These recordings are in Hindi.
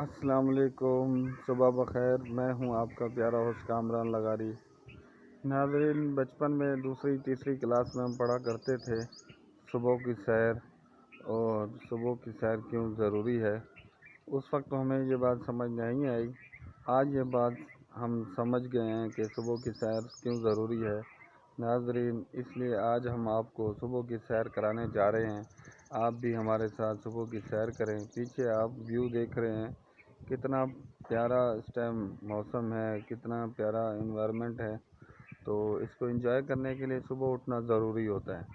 अस्सलाम वालेकुम, सुबह बखैर। मैं हूं आपका प्यारा होस्ट कामरान लगारी। नाज़रीन, बचपन में दूसरी तीसरी क्लास में हम पढ़ा करते थे सुबह की सैर, और सुबह की सैर क्यों ज़रूरी है। उस वक्त तो हमें ये बात समझ नहीं आई। आज ये बात हम समझ गए हैं कि सुबह की सैर क्यों ज़रूरी है। नाज़रीन, इसलिए आज हम आपको सुबह की सैर कराने जा रहे हैं। आप भी हमारे साथ सुबह की सैर करें। पीछे आप व्यू देख रहे हैं, कितना प्यारा इस टाइम मौसम है, कितना प्यारा एनवायरनमेंट है। तो इसको एंजॉय करने के लिए सुबह उठना ज़रूरी होता है।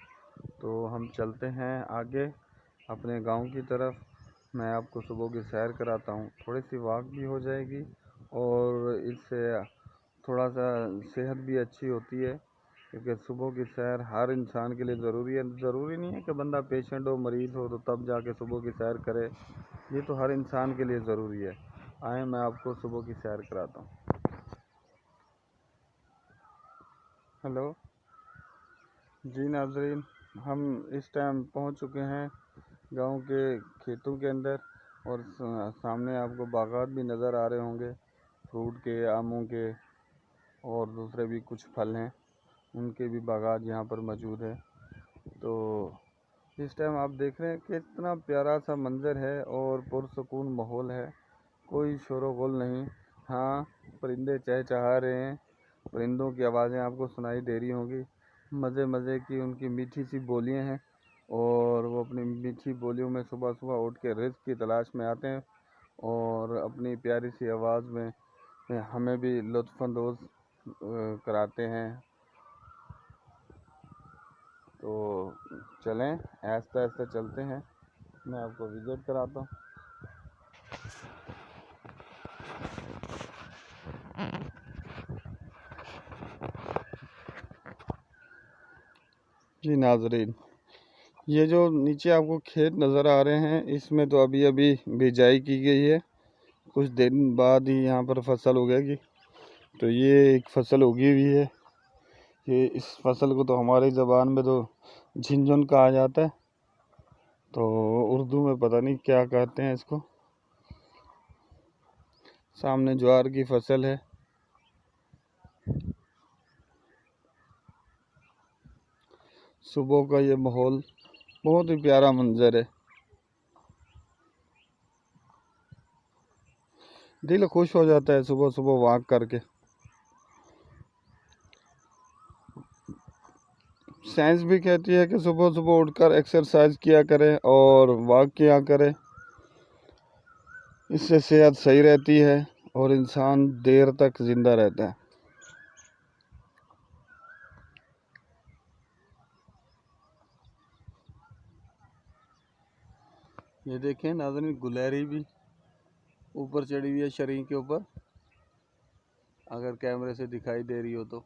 तो हम चलते हैं आगे अपने गांव की तरफ। मैं आपको सुबह की सैर कराता हूं, थोड़ी सी वॉक भी हो जाएगी और इससे थोड़ा सा सेहत भी अच्छी होती है, क्योंकि सुबह की सैर हर इंसान के लिए ज़रूरी है। ज़रूरी नहीं है कि बंदा पेशेंट हो, मरीज़ हो तो तब जाके सुबह की सैर करे। ये तो हर इंसान के लिए ज़रूरी है। आए, मैं आपको सुबह की सैर कराता हूँ। हेलो जी नाज़रीन, हम इस टाइम पहुँच चुके हैं गांव के खेतों के अंदर, और सामने आपको बागात भी नज़र आ रहे होंगे, फ्रूट के, आमों के और दूसरे भी कुछ फल हैं, उनके भी बागात यहाँ पर मौजूद है। तो इस टाइम आप देख रहे हैं कि इतना प्यारा सा मंज़र है और पुरसुकून माहौल है, कोई शोर-गुल नहीं। हाँ, परिंदे चहचहा रहे हैं, परिंदों की आवाज़ें आपको सुनाई दे रही होंगी। मज़े मज़े की उनकी मीठी सी बोलियां हैं, और वो अपनी मीठी बोलियों में सुबह सुबह उठ के रिज़्क़ की तलाश में आते हैं, और अपनी प्यारी सी आवाज़ में हमें भी लुत्फ़अंदोज़ कराते हैं। तो चलें, आहिस्ता आहिस्ता चलते हैं, मैं आपको विज़िट कराता हूँ। जी नाज़रीन, ये जो नीचे आपको खेत नज़र आ रहे हैं, इसमें तो अभी अभी बिजाई की गई है, कुछ दिन बाद ही यहाँ पर फसल उगेगी। तो ये एक फसल उगी हुई है, ये इस फसल को तो हमारी ज़बान में तो झिंझुन कहा जाता है, तो उर्दू में पता नहीं क्या कहते हैं इसको। सामने ज्वार की फसल है। सुबह का ये माहौल बहुत ही प्यारा मंजर है, दिल खुश हो जाता है सुबह सुबह वॉक करके। साइंस भी कहती है कि सुबह सुबह उठकर एक्सरसाइज किया करें और वॉक किया करें, इससे सेहत सही रहती है और इंसान देर तक ज़िंदा रहता है। ये देखें नाज़रीन, गुलहरी भी ऊपर चढ़ी हुई है शरीं के ऊपर, अगर कैमरे से दिखाई दे रही हो तो।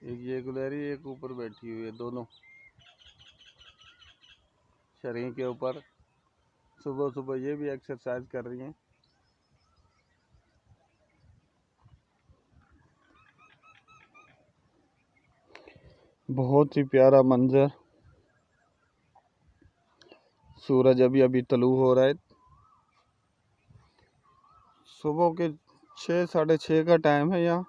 एक ये गुलहरी, एक ऊपर बैठी हुई है, दोनों शरीं के ऊपर। सुबह सुबह ये भी एक्सरसाइज कर रही हैं। बहुत ही प्यारा मंजर। सूरज अभी अभी तलू हो रहा है। सुबह के 6 साढ़े 6 का टाइम है यहाँ।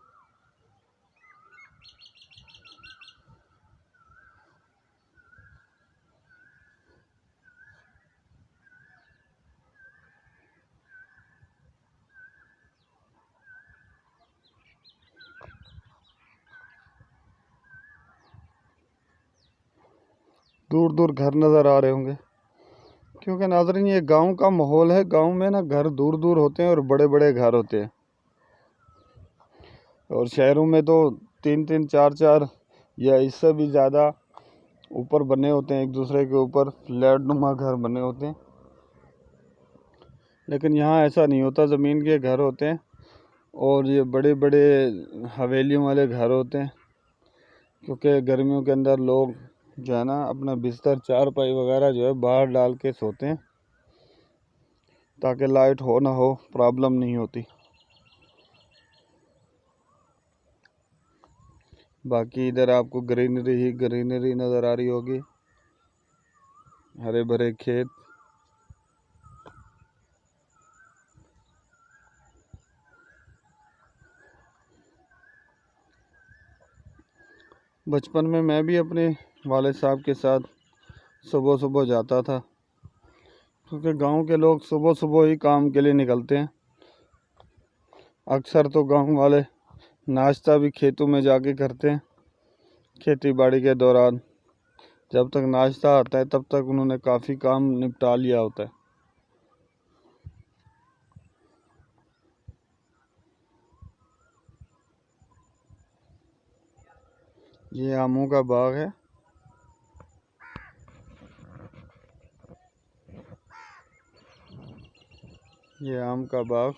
दूर दूर घर नज़र आ रहे होंगे, क्योंकि नाज़रीन ये गांव का माहौल है। गांव में ना घर दूर दूर होते हैं और बड़े बड़े घर होते हैं, और शहरों में तो 3-3 4-4 या इससे भी ज़्यादा ऊपर बने होते हैं, एक दूसरे के ऊपर फ्लैट नुमा घर बने होते हैं। लेकिन यहाँ ऐसा नहीं होता, ज़मीन के घर होते हैं, और ये बड़े बड़े हवेलियों वाले घर होते हैं, क्योंकि गर्मियों के अंदर लोग जो है ना अपना बिस्तर चारपाई वगैरह जो है बाहर डाल के सोते हैं, ताकि लाइट हो ना हो प्रॉब्लम नहीं होती। बाकी इधर आपको ग्रीनरी ही ग्रीनरी नज़र आ रही होगी, हरे भरे खेत। बचपन में मैं भी अपने वालिद साहब के साथ सुबह सुबह जाता था, क्योंकि गांव के लोग सुबह सुबह ही काम के लिए निकलते हैं। अक्सर तो गांव वाले नाश्ता भी खेतों में जाके करते हैं। खेती बाड़ी के दौरान जब तक नाश्ता आता है तब तक उन्होंने काफ़ी काम निपटा लिया होता है। ये आमों का बाग है। ये आम का बाग।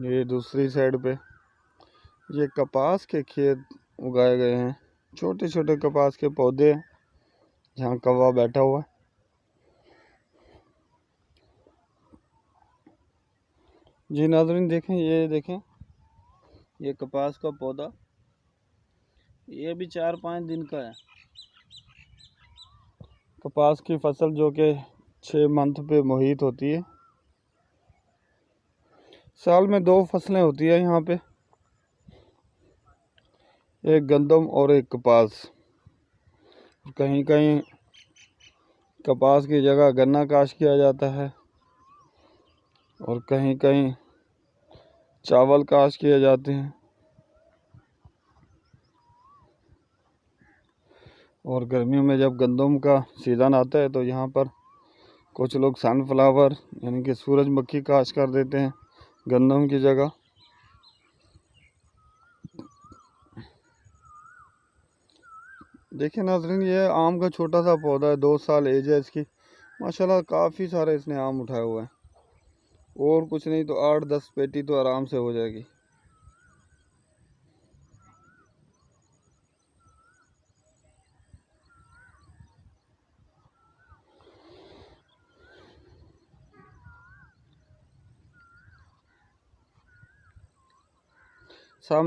ये दूसरी साइड पे ये कपास के खेत उगाए गए हैं। छोटे छोटे कपास के पौधे हैं, जहाँ कौवा बैठा हुआ है। जी नाज़रीन, देखें, ये देखें, ये कपास का पौधा, ये भी 4-5 दिन का है। कपास की फसल जो कि 6 मंथ पे मुहित होती है। साल में 2 फसलें होती है यहाँ पे, एक गंदम और एक कपास। कहीं कहीं कपास की जगह गन्ना काश किया जाता है और कहीं कहीं चावल काश किए जाते हैं। और गर्मियों में जब गंदम का सीज़न आता है तो यहाँ पर कुछ लोग सनफ्लावर यानी कि सूरजमुखी काश कर देते हैं गंदम की जगह। देखिए नाज़रीन, ये आम का छोटा सा पौधा है, 2 साल एज है इसकी। माशाल्लाह काफ़ी सारे इसने आम उठाए हुए हैं, और कुछ नहीं तो 8-10 पेटी तो आराम से हो जाएगी। सामने